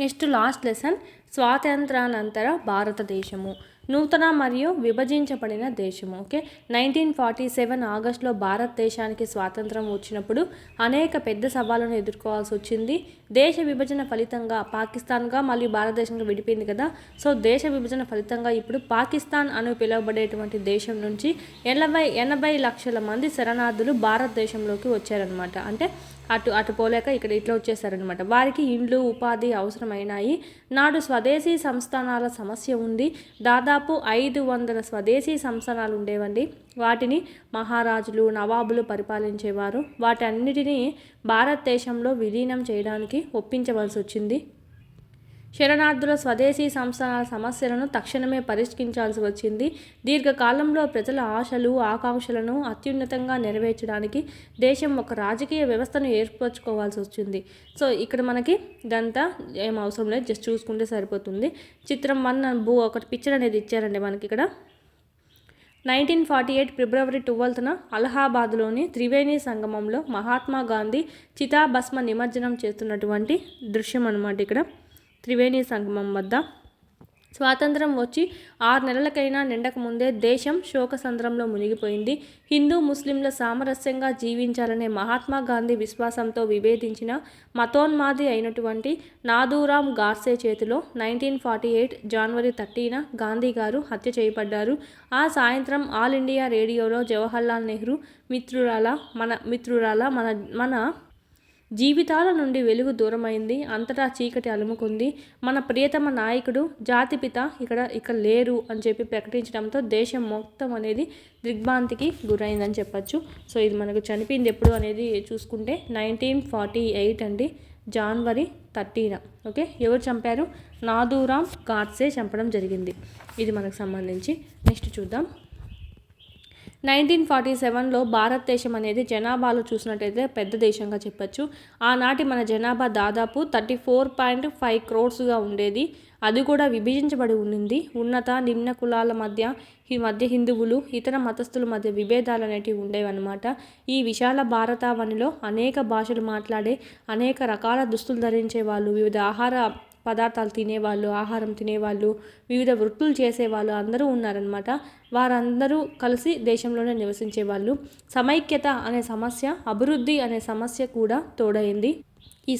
Next last lesson స్వాతంత్రానంతర భారతదేశము నూతన మరియు విభజించబడిన దేశము. ఓకే, 1947 ఆగస్టులో భారతదేశానికి స్వాతంత్రం వచ్చినప్పుడు అనేక పెద్ద సవాళ్ళను ఎదుర్కోవాల్సి వచ్చింది. దేశ విభజన ఫలితంగా పాకిస్తాన్గా మరియు భారతదేశంగా విడిపోయింది కదా. సో దేశ విభజన ఫలితంగా ఇప్పుడు పాకిస్తాన్ అని పిలువబడేటువంటి దేశం నుంచి 80 లక్షల మంది శరణార్థులు భారతదేశంలోకి వచ్చారనమాట. అంటే అటు పోలేక ఇక్కడ ఇట్లా వచ్చేసారనమాట. వారికి ఇండ్లు ఉపాధి అవసరమైనాయి. నాడు స్వదేశీ సంస్థానాల సమస్య ఉంది. దాదాపు 500 స్వదేశీ సంస్థానాలు ఉండేవండి. వాటిని మహారాజులు నవాబులు పరిపాలించేవారు. వాటన్నిటినీ భారతదేశంలో విలీనం చేయడానికి ఒప్పించవలసి వచ్చింది. శరణార్థుల స్వదేశీ సంస్థానాల సమస్యలను తక్షణమే పరిష్కరించాల్సి వచ్చింది. దీర్ఘకాలంలో ప్రజల ఆశలు ఆకాంక్షలను అత్యున్నతంగా నెరవేర్చడానికి దేశం ఒక రాజకీయ వ్యవస్థను ఏర్పరచుకోవాల్సి వచ్చింది. సో ఇక్కడ మనకి ఇదంతా ఏం అవసరం లేదు, జస్ట్ చూసుకుంటే సరిపోతుంది. చిత్రం 1 ఒకటి పిక్చర్ అనేది ఇచ్చారండి మనకి ఇక్కడ. 1948 ఫిబ్రవరి 12న అలహాబాద్లోని త్రివేణి సంగమంలో మహాత్మా గాంధీ చితాభస్మ నిమజ్జనం చేస్తున్నటువంటి దృశ్యం అన్నమాట. ఇక్కడ త్రివేణి సంగమం వద్ద స్వాతంత్రం వచ్చి 6 నెలలకైనా నిండక ముందే దేశం శోకసంద్రంలో మునిగిపోయింది. హిందూ ముస్లింల సామరస్యంగా జీవించాలనే మహాత్మా గాంధీ విశ్వాసంతో విభేదించిన మతోన్మాది అయినటువంటి నాథూరామ్ గాడ్సే చేతిలో 1948 జనవరి 30న గాంధీ గారు హత్య చేయబడ్డారు. ఆ సాయంత్రం ఆల్ ఇండియా రేడియోలో జవహర్లాల్ నెహ్రూ మిత్రురాల మన జీవితాల నుండి వెలుగు దూరమైంది, అంతటా చీకటి అలుముకుంది, మన ప్రియతమ నాయకుడు జాతిపిత ఇక్కడ లేరు అని చెప్పి ప్రకటించడంతో దేశం మొత్తం అనేది దిగ్భ్రాంతికి గురైందని చెప్పచ్చు. సో ఇది మనకు చనిపోయింది ఎప్పుడు అనేది చూసుకుంటే 1948 అండి, జనవరి 30న. ఓకే, ఎవరు చంపారు? నాథూరామ్ గాడ్సే చంపడం జరిగింది. ఇది మనకు సంబంధించి నెక్స్ట్ చూద్దాం. 1947లో భారతదేశం అనేది జనాభాలో చూసినట్టయితే పెద్ద దేశంగా చెప్పచ్చు. ఆనాటి మన జనాభా దాదాపు 34.5 crores ఉండేది. అది కూడా విభజించబడి ఉండింది. ఉన్నత నిమ్న కులాల మధ్య హిందువులు ఇతర మతస్థుల మధ్య విభేదాలు అనేటివి ఉండేవన్నమాట. ఈ విశాల భారతావనిలో అనేక భాషలు మాట్లాడే, అనేక రకాల దుస్తులు ధరించే వాళ్ళు, వివిధ ఆహార పదార్థాలు తినేవాళ్ళు, ఆహారం తినేవాళ్ళు, వివిధ వృత్తులు చేసేవాళ్ళు అందరూ ఉన్నారనమాట. వారందరూ కలిసి దేశంలోనే నివసించేవాళ్ళు. సమైక్యత అనే సమస్య, అభివృద్ధి అనే సమస్య కూడా తోడైంది. ఈ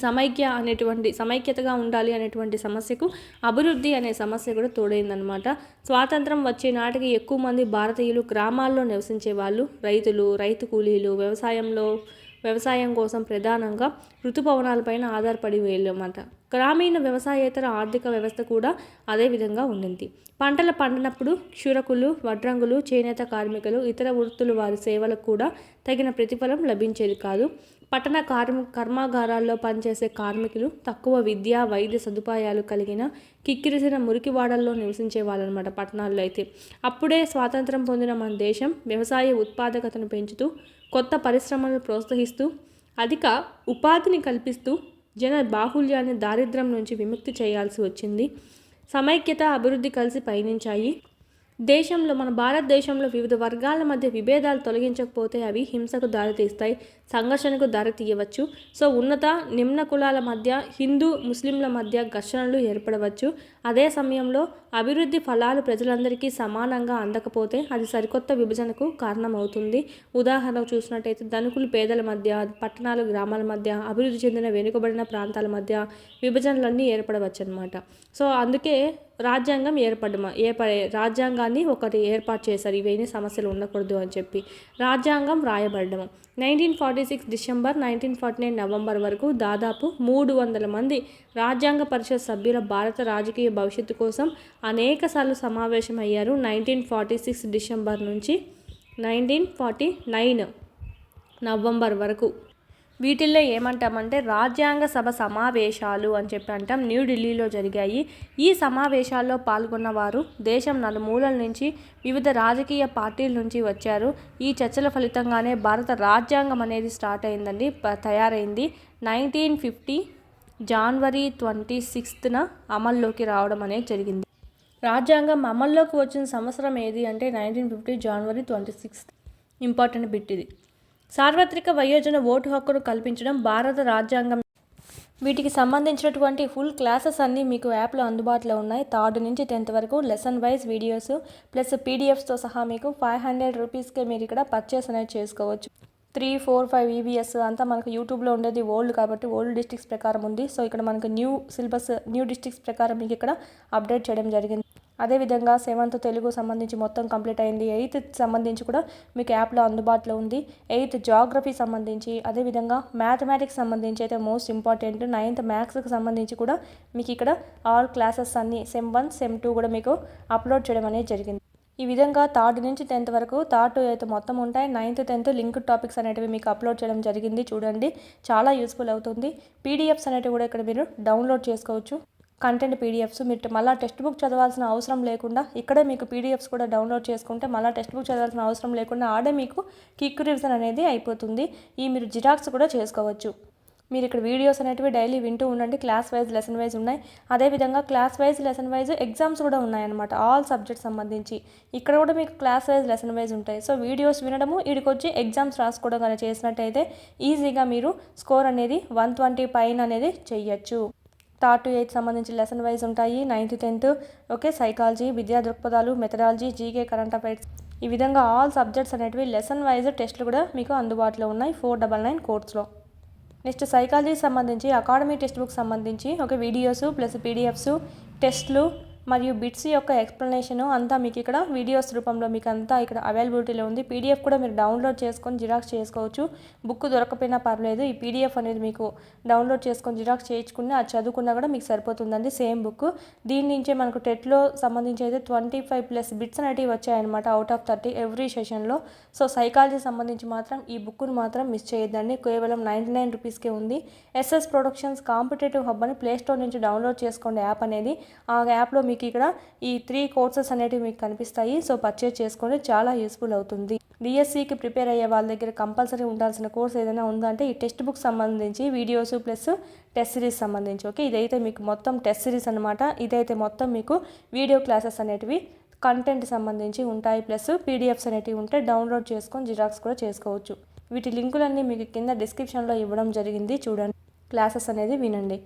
సమైక్యతగా ఉండాలి అనేటువంటి సమస్యకు అభివృద్ధి అనే సమస్య కూడా తోడైందనమాట. స్వాతంత్రం వచ్చే నాటికి ఎక్కువ మంది భారతీయులు గ్రామాల్లో నివసించేవాళ్ళు. రైతులు, రైతు కూలీలు వ్యవసాయం కోసం ప్రధానంగా ఋతుపవనాలపైన ఆధారపడి వెళ్ళమాట. గ్రామీణ వ్యవసాయేతర ఆర్థిక వ్యవస్థ కూడా అదే విధంగా ఉండింది. పంటలు పండినప్పుడు క్షురకులు, వడ్రంగులు, చేనేత కార్మికులు, ఇతర వృత్తులు వారి సేవలకు కూడా తగిన ప్రతిఫలం లభించేది కాదు. పట్టణ కర్మాగారాల్లో పనిచేసే కార్మికులు తక్కువ విద్య వైద్య సదుపాయాలు కలిగిన కిక్కిరిసిన మురికివాడల్లో నివసించే వాళ్ళనమాట పట్టణాల్లో అయితే. అప్పుడే స్వాతంత్రం పొందిన మన దేశం వ్యవసాయ ఉత్పాదకతను పెంచుతూ, కొత్త పరిశ్రమలను ప్రోత్సహిస్తూ, అధిక ఉపాధిని కల్పిస్తూ జన బాహుళ్యాన్ని దారిద్ర్యం నుంచి విముక్తి చేయాల్సి వచ్చింది. సమైక్యత అభివృద్ధి కలిసి పయనించాయి. మన భారతదేశంలో వివిధ వర్గాల మధ్య విభేదాలు తొలగించకపోతే అవి హింసకు దారితీస్తాయి, సంఘర్షణకు దారితీయవచ్చు. సో ఉన్నత నిమ్న కులాల మధ్య, హిందూ ముస్లింల మధ్య ఘర్షణలు ఏర్పడవచ్చు. అదే సమయంలో అభివృద్ధి ఫలాలు ప్రజలందరికీ సమానంగా అందకపోతే అది సరికొత్త విభజనకు కారణమవుతుంది. ఉదాహరణకు చూసినట్టయితే ధనికులు పేదల మధ్య, పట్టణాలు గ్రామాల మధ్య, అభివృద్ధి చెందిన వెనుకబడిన ప్రాంతాల మధ్య విభజనలన్నీ ఏర్పడవచ్చు అన్నమాట. సో అందుకే రాజ్యాంగాన్ని ఒకటి ఏర్పాటు చేశారు. ఇవన్నీ సమస్యలు ఉండకూడదు అని చెప్పి రాజ్యాంగం రాయబడము. 1946 డిసెంబర్ 1949 నవంబర్ వరకు దాదాపు 300 మంది రాజ్యాంగ పరిషత్ సభ్యుల భారత రాజకీయ భవిష్యత్తు కోసం అనేకసార్లు సమావేశమయ్యారు. 1946 డిసెంబర్ నుంచి 1949 నవంబర్ వరకు. వీటిల్లో ఏమంటామంటే రాజ్యాంగ సభ సమావేశాలు అని చెప్పి అంటాం. న్యూఢిల్లీలో జరిగాయి. ఈ సమావేశాల్లో పాల్గొన్న వారు దేశం నలుమూలల నుంచి, వివిధ రాజకీయ పార్టీల నుంచి వచ్చారు. ఈ చర్చల ఫలితంగానే భారత రాజ్యాంగం అనేది తయారైంది. 1950 జనవరి 26న అమల్లోకి రావడం అనేది జరిగింది. రాజ్యాంగం అమల్లోకి వచ్చిన సంవత్సరం ఏది అంటే 1950 జనవరి 26. ఇంపార్టెంట్ బిట్ ఇది. సార్వత్రిక వయోజన ఓటు హక్కును కల్పించడం భారత రాజ్యాంగం వీటికి సంబంధించినటువంటి ఫుల్ క్లాసెస్ అన్నీ మీకు యాప్లో అందుబాటులో ఉన్నాయి. 3rd నుంచి 10th వరకు లెసన్ వైజ్ వీడియోస్ ప్లస్ పీడిఎఫ్స్తో సహా మీకు 500 రూపీస్కే మీరు ఇక్కడ పర్చేస్ అనేది చేసుకోవచ్చు. 3, 4, 5 ఈవీఎస్ అంతా మనకు యూట్యూబ్లో ఉండేది ఓల్డ్ కాబట్టి ఓల్డ్ డిస్ట్రిక్ట్స్ ప్రకారం ఉంది. సో ఇక్కడ మనకు న్యూ సిలబస్ న్యూ డిస్ట్రిక్ట్స్ ప్రకారం మీకు ఇక్కడ అప్డేట్ చేయడం జరిగింది. అదేవిధంగా 7th తెలుగు సంబంధించి మొత్తం కంప్లీట్ అయింది. 8th సంబంధించి కూడా మీకు యాప్లో అందుబాటులో ఉంది. 8th జాగ్రఫీ సంబంధించి, అదేవిధంగా మ్యాథమెటిక్స్ సంబంధించి అయితే మోస్ట్ ఇంపార్టెంట్ 9th మ్యాథ్స్కి సంబంధించి కూడా మీకు ఇక్కడ ఆల్ క్లాసెస్ అన్నీ సెమ్ 1 సెమ్ 2 కూడా మీకు అప్లోడ్ చేయడం అనేది జరిగింది. ఈ విధంగా 3rd నుంచి 10th వరకు 3rd to 8th మొత్తం ఉంటాయి. 9th 10th లింక్డ్ టాపిక్స్ అనేటివి మీకు అప్లోడ్ చేయడం జరిగింది. చూడండి, చాలా యూస్ఫుల్ అవుతుంది. పీడిఎఫ్స్ అనేటివి కూడా ఇక్కడ మీరు డౌన్లోడ్ చేసుకోవచ్చు. కంటెంట్ పీడిఎఫ్స్ మీరు మళ్ళీ టెక్స్ట్ బుక్ చదవాల్సిన అవసరం లేకుండా ఇక్కడే మీకు పీడిఎఫ్స్ కూడా డౌన్లోడ్ చేసుకుంటే మళ్ళీ టెక్స్ట్ బుక్ చదవాల్సిన అవసరం లేకుండా ఆడే మీకు క్విక్ రివిజన్ అనేది అయిపోతుంది. ఈ మీరు జిరాక్స్ కూడా చేసుకోవచ్చు. మీరు ఇక్కడ వీడియోస్ అనేటివి డైలీ వింటూ ఉండండి. క్లాస్ వైజ్ లెసన్ వైజ్ ఉన్నాయి. అదేవిధంగా class wise lesson wise exams కూడా ఉన్నాయన్నమాట. ఆల్ సబ్జెక్ట్స్ సంబంధించి ఇక్కడ కూడా మీకు క్లాస్ వైజ్ లెసన్ వైజ్ ఉంటాయి. సో వీడియోస్ వినడము, వీడికొచ్చి ఎగ్జామ్స్ రాసుకోవడం కానీ చేసినట్టయితే ఈజీగా మీరు స్కోర్ అనేది 120 పైన అనేది చెయ్యొచ్చు. 3rd to 8th సంబంధించి లెసన్ వైజ్ ఉంటాయి. 9th 10th ఓకే సైకాలజీ, విద్యా దృక్పథాలు, మెథడాలజీ, జీకే, కరెంట్ అఫైర్స్ ఈ విధంగా ఆల్ సబ్జెక్ట్స్ అనేటివి లెసన్ వైజ్ టెస్టులు కూడా మీకు అందుబాటులో ఉన్నాయి 499 కోర్స్లో. నెక్స్ట్ సైకాలజీకి సంబంధించి అకాడమీ టెక్స్ట్ బుక్ సంబంధించి ఒక వీడియోస్ ప్లస్ పీడిఎఫ్స్ టెస్ట్లు మరియు బిట్స్ యొక్క ఎక్స్ప్లెనేషన్ అంతా మీకు ఇక్కడ వీడియోస్ రూపంలో మీకు అంతా ఇక్కడ అవైలబిలిటీలో ఉంది. పీడిఎఫ్ కూడా మీరు డౌన్లోడ్ చేసుకొని జిరాక్స్ చేసుకోవచ్చు. బుక్ దొరకపోయినా పర్లేదు, ఈ పీడిఎఫ్ అనేది మీకు డౌన్లోడ్ చేసుకొని జిరాక్స్ చేయించుకుని అది చదువుకున్నా కూడా మీకు సరిపోతుందండి. Same book. దీని నుంచే మనకు టెట్లో సంబంధించి అయితే 25+ బిట్స్ అనేటివి వచ్చాయన్నమాట అవుట్ ఆఫ్ 30 ఎవ్రీ సెషన్లో. సో సైకాలజీ సంబంధించి మాత్రం ఈ బుక్ను మాత్రం మిస్ చేయొద్దండి. కేవలం 99 రూపీస్కే ఉంది. ఎస్ఎస్ ప్రొడక్షన్స్ కాంపిటేటివ్ హబ్ అని ప్లేస్టోర్ నుంచి డౌన్లోడ్ చేసుకోండి యాప్ అనేది. ఆ యాప్లో మీకు ఇక్కడ ఈ 3 కోర్సెస్ అనేటివి మీకు కనిపిస్తాయి. సో పర్చేజ్ చేసుకోండి, చాలా యూస్ఫుల్ అవుతుంది. డిఎస్సికి ప్రిపేర్ అయ్యే వాళ్ళ దగ్గర కంపల్సరీ ఉండాల్సిన కోర్స్ ఏదైనా ఉందంటే ఈ టెక్స్ట్ బుక్ సంబంధించి వీడియోస్ ప్లస్ టెస్ట్ సిరీస్ సంబంధించి. ఓకే, ఇదైతే మీకు మొత్తం టెస్ట్ సిరీస్ అనమాట. ఇదైతే మొత్తం మీకు వీడియో క్లాసెస్ అనేటివి కంటెంట్ సంబంధించి ఉంటాయి. ప్లస్ పీడిఎఫ్స్ అనేటివి ఉంటే డౌన్లోడ్ చేసుకొని జిరాక్స్ కూడా చేసుకోవచ్చు. వీటి లింకులన్నీ మీకు కింద డిస్క్రిప్షన్లో ఇవ్వడం జరిగింది. చూడండి, క్లాసెస్ అనేది వినండి.